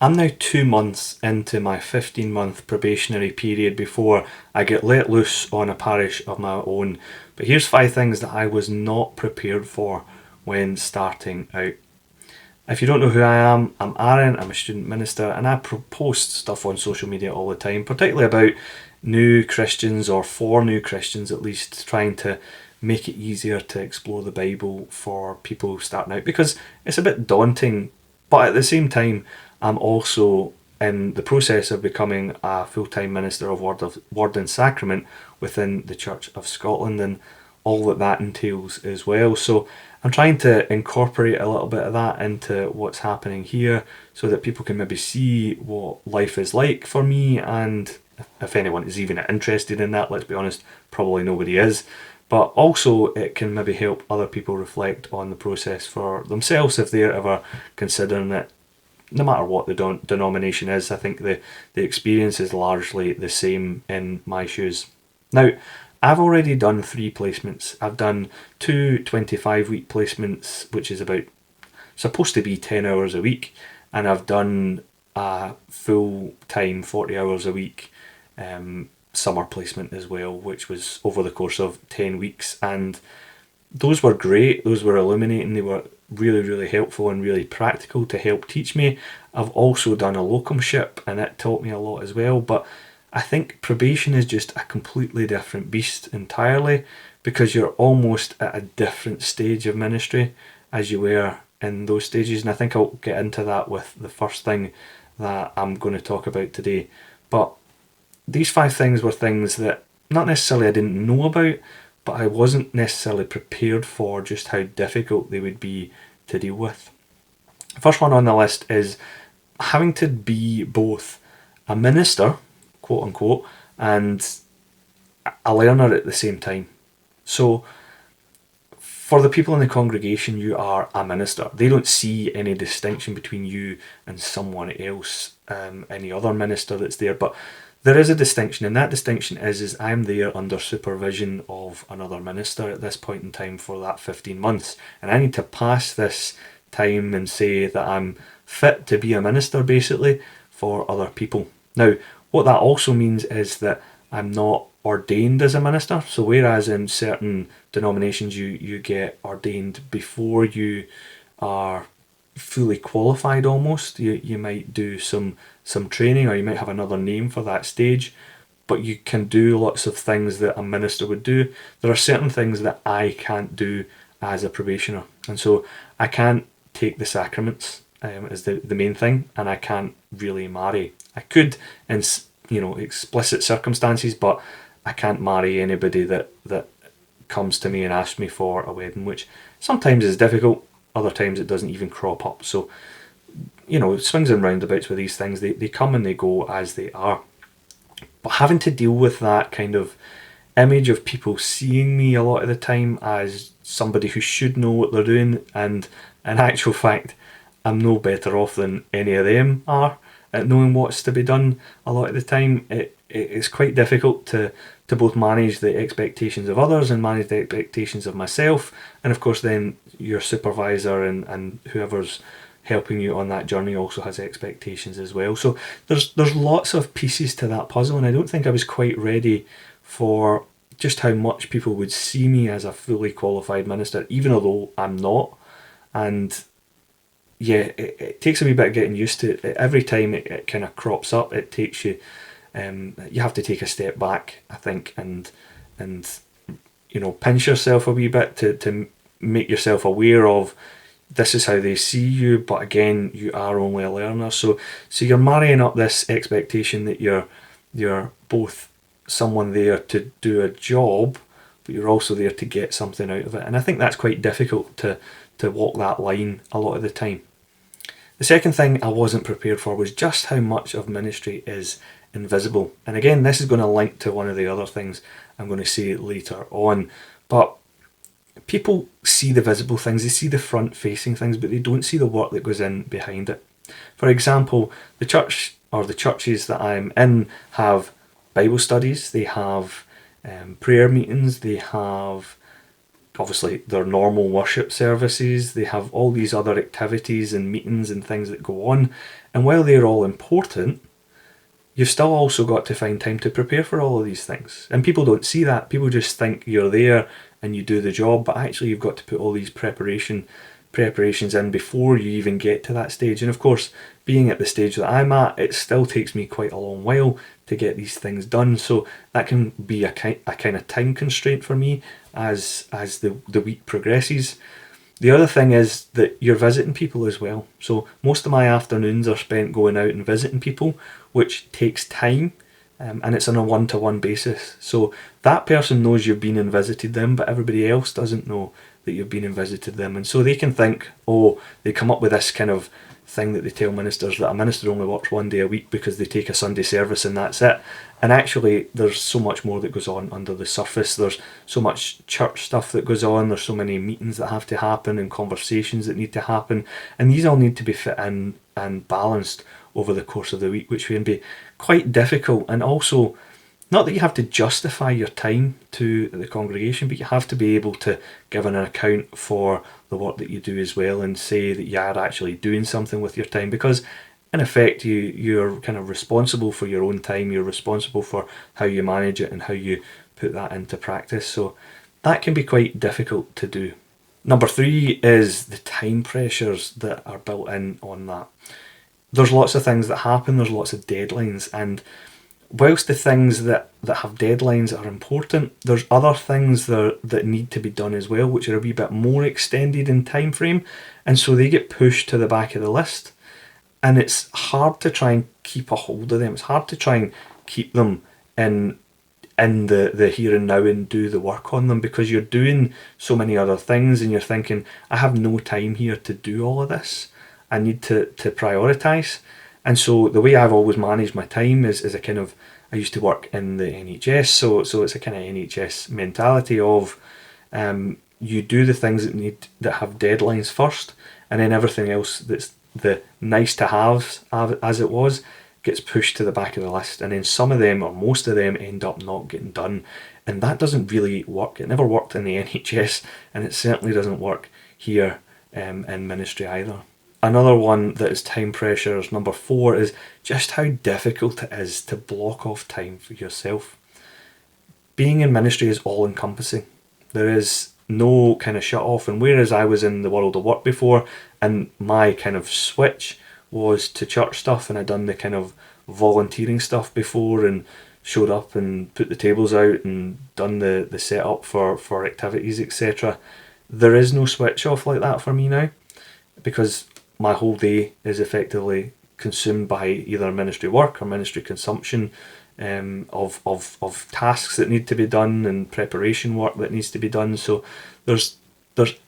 I'm now 2 months into my 15-month probationary period before I get let loose on a parish of my own. But here's 5 things that I was not prepared for when starting out. If you don't know who I am, I'm Aaron, I'm a student minister, and I post stuff on social media all the time, particularly about new Christians, or for new Christians at least, trying to make it easier to explore the Bible for people starting out, because it's a bit daunting, but at the same time, I'm also in the process of becoming a full-time minister of Word and Sacrament within the Church of Scotland, and all that that entails as well. So I'm trying to incorporate a little bit of that into what's happening here so that people can maybe see what life is like for me, and if anyone is even interested in that, let's be honest, probably nobody is. But also it can maybe help other people reflect on the process for themselves if they're ever considering it. No matter what the denomination is, I think the experience is largely the same in my shoes. Now, I've already done 3 placements. I've done two 25-week placements, which is about supposed to be 10 hours a week, and I've done a full time 40 hours a week summer placement as well, which was over the course of 10 weeks. And those were great, those were illuminating, they were really, really helpful and really practical to help teach me. I've also done a locumship and it taught me a lot as well, but I think probation is just a completely different beast entirely, because you're almost at a different stage of ministry as you were in those stages. And I think I'll get into that with the first thing that I'm going to talk about today. But these 5 things were things that not necessarily I didn't know about, but I wasn't necessarily prepared for just how difficult they would be to deal with. The first one on the list is having to be both a minister, quote unquote, and a learner at the same time. So for the people in the congregation, you are a minister. They don't see any distinction between you and someone else, any other minister that's there, but there is a distinction, and that distinction is I'm there under supervision of another minister at this point in time for that 15 months, and I need to pass this time and say that I'm fit to be a minister, basically, for other people. Now, what that also means is that I'm not ordained as a minister. So whereas in certain denominations you get ordained before you are fully qualified almost, you might do some training, or you might have another name for that stage, but you can do lots of things that a minister would do. There are certain things that I can't do as a probationer, and so I can't take the sacraments is the main thing, and I can't really marry. I could in explicit circumstances, but I can't marry anybody that comes to me and asks me for a wedding, which sometimes is difficult, other times it doesn't even crop up. So, swings and roundabouts with these things, they come and they go as they are. But having to deal with that kind of image of people seeing me a lot of the time as somebody who should know what they're doing, and in actual fact, I'm no better off than any of them are at knowing what's to be done a lot of the time. It's quite difficult to both manage the expectations of others and manage the expectations of myself, and of course then your supervisor and whoever's helping you on that journey also has expectations as well. So there's lots of pieces to that puzzle, and I don't think I was quite ready for just how much people would see me as a fully qualified minister, even although I'm not. And yeah, it takes a wee bit of getting used to it. Every time it kind of crops up, it takes you, you have to take a step back, I think, and pinch yourself a wee bit to make yourself aware of this is how they see you, but again, you are only a learner. So you're marrying up this expectation that you're both someone there to do a job, but you're also there to get something out of it. And I think that's quite difficult to walk that line a lot of the time. The second thing I wasn't prepared for was just how much of ministry is invisible. And again, this is going to link to one of the other things I'm going to say later on. But people see the visible things, they see the front-facing things, but they don't see the work that goes in behind it. For example, the church, or the churches that I'm in, have Bible studies, they have prayer meetings, they have obviously their normal worship services, they have all these other activities and meetings and things that go on. And while they're all important, you've still also got to find time to prepare for all of these things. And people don't see that. People just think you're there and you do the job, but actually you've got to put all these preparations in before you even get to that stage. And of course, being at the stage that I'm at, it still takes me quite a long while to get these things done. So that can be a kind of time constraint for me as the week progresses. The other thing is that you're visiting people as well. So most of my afternoons are spent going out and visiting people, which takes time, and it's on a one-to-one basis. So that person knows you've been and visited them, but everybody else doesn't know that you've been and visited them. And so they can think, oh, they come up with this kind of thing that they tell ministers, that a minister only works one day a week because they take a Sunday service and that's it. And actually there's so much more that goes on under the surface. There's so much church stuff that goes on, there's so many meetings that have to happen and conversations that need to happen, and these all need to be fit in and balanced over the course of the week, which can be quite difficult. And also, not that you have to justify your time to the congregation, but you have to be able to give an account for the work that you do as well, and say that you are actually doing something with your time, because in effect you're kind of responsible for your own time, you're responsible for how you manage it and how you put that into practice. So that can be quite difficult to do. Number 3 is the time pressures that are built in on that. There's lots of things that happen, there's lots of deadlines, and whilst the things that have deadlines are important, there's other things that need to be done as well, which are a wee bit more extended in time frame, and so they get pushed to the back of the list. And it's hard to try and keep a hold of them. It's hard to try and keep them in the here and now and do the work on them, because you're doing so many other things and you're thinking, I have no time here to do all of this. I need to prioritise. And so the way I've always managed my time is a kind of, I used to work in the NHS, so it's a kind of NHS mentality of you do the things that have deadlines first, and then everything else that's the nice to haves, as it was, gets pushed to the back of the list, and then some of them or most of them end up not getting done. And that doesn't really work. It never worked in the NHS, and it certainly doesn't work here in ministry either. Another one that is time pressures, number 4, is just how difficult it is to block off time for yourself. Being in ministry is all encompassing. There is no kind of shut off, and whereas I was in the world of work before, and my kind of switch was to church stuff, and I'd done the kind of volunteering stuff before and showed up and put the tables out and done the setup for activities, etc. There is no switch off like that for me now, because my whole day is effectively consumed by either ministry work or ministry consumption of tasks that need to be done and preparation work that needs to be done. So there's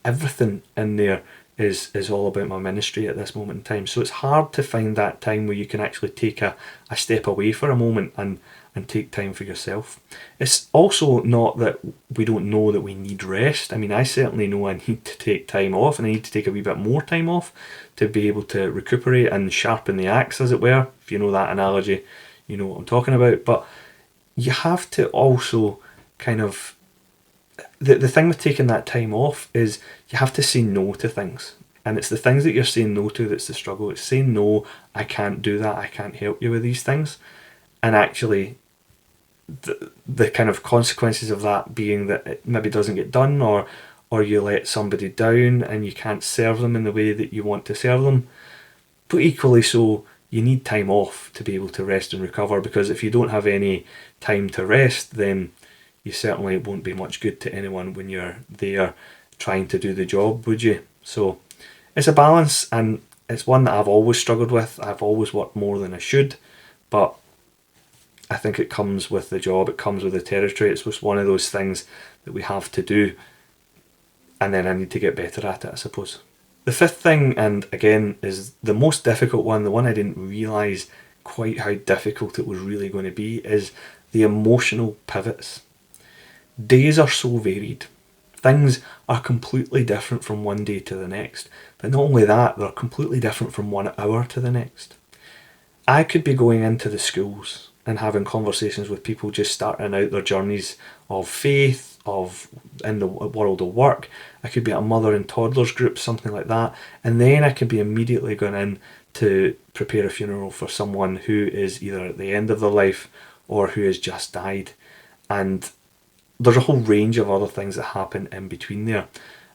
everything in there is all about my ministry at this moment in time. So it's hard to find that time where you can actually take a step away for a moment and take time for yourself. It's also not that we don't know that we need rest. I mean, I certainly know I need to take time off, and I need to take a wee bit more time off to be able to recuperate and sharpen the axe, as it were. If you know that analogy, you know what I'm talking about. But you have to also kind of, the thing with taking that time off is you have to say no to things. And it's the things that you're saying no to that's the struggle. It's saying no, I can't do that, I can't help you with these things. And actually, the kind of consequences of that being that it maybe doesn't get done, or you let somebody down and you can't serve them in the way that you want to serve them. But equally so, you need time off to be able to rest and recover, because if you don't have any time to rest, then you certainly won't be much good to anyone when you're there trying to do the job, would you? So it's a balance, and it's one that I've always struggled with. I've always worked more than I should, but I think it comes with the job, it comes with the territory. It's just one of those things that we have to do, and then I need to get better at it, I suppose. The 5th thing, and again is the most difficult one, the one I didn't realise quite how difficult it was really going to be, is the emotional pivots. Days are so varied. Things are completely different from one day to the next. But not only that, they're completely different from 1 hour to the next. I could be going into the schools and having conversations with people just starting out their journeys of faith, of in the world of work. I could be at a mother and toddlers group, something like that, and then I could be immediately going in to prepare a funeral for someone who is either at the end of their life or who has just died. And there's a whole range of other things that happen in between there.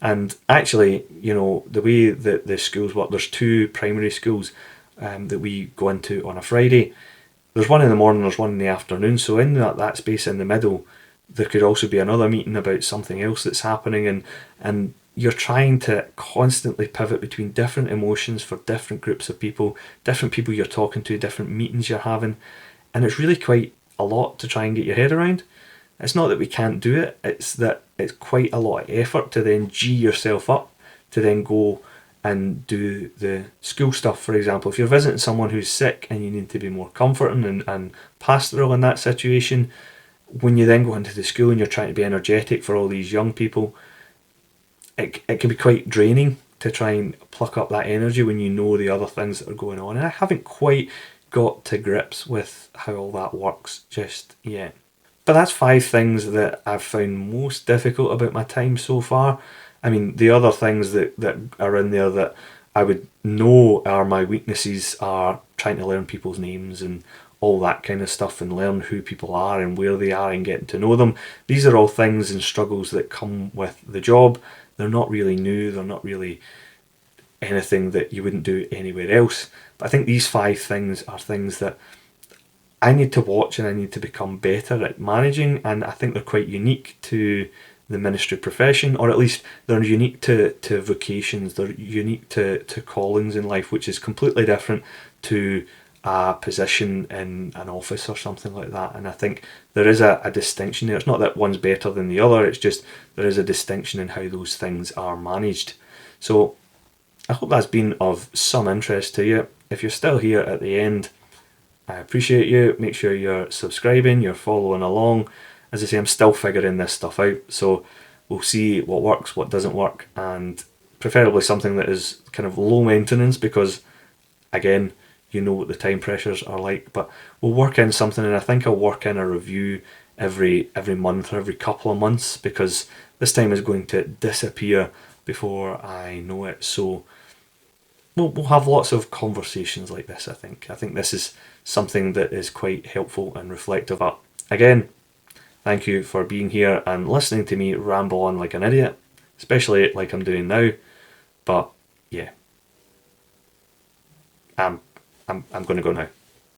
And actually, you know, the way that the schools work, there's two primary schools that we go into on a Friday. There's one in the morning, there's one in the afternoon. So in that space in the middle, there could also be another meeting about something else that's happening, and you're trying to constantly pivot between different emotions for different groups of people, different people you're talking to, different meetings you're having, and it's really quite a lot to try and get your head around. It's not that we can't do it, it's that it's quite a lot of effort to then G yourself up to then go and do the school stuff. For example, if you're visiting someone who's sick and you need to be more comforting and pastoral in that situation, when you then go into the school and you're trying to be energetic for all these young people, it can be quite draining to try and pluck up that energy when you know the other things that are going on. And I haven't quite got to grips with how all that works just yet. But that's 5 things that I've found most difficult about my time so far. I mean, the other things that are in there that I would know are my weaknesses are trying to learn people's names and all that kind of stuff, and learn who people are and where they are and getting to know them. These are all things and struggles that come with the job. They're not really new, they're not really anything that you wouldn't do anywhere else. But I think these 5 things are things that I need to watch and I need to become better at managing, and I think they're quite unique to the ministry profession, or at least they're unique to vocations, they're unique to callings in life, which is completely different to a position in an office or something like that. And I think there is a distinction there. It's not that one's better than the other, it's just there is a distinction in how those things are managed. So I hope that's been of some interest to you. If you're still here at the end, I appreciate you. Make sure you're subscribing, you're following along. As I say, I'm still figuring this stuff out, so we'll see what works, what doesn't work, and preferably something that is kind of low maintenance, because again, you know what the time pressures are like. But we'll work in something, and I think I'll work in a review every month or every couple of months, because this time is going to disappear before I know it. So we'll have lots of conversations like this. I think this is something that is quite helpful and reflective. But again, thank you for being here and listening to me ramble on like an idiot, especially like I'm doing now. But yeah, I'm going to go now.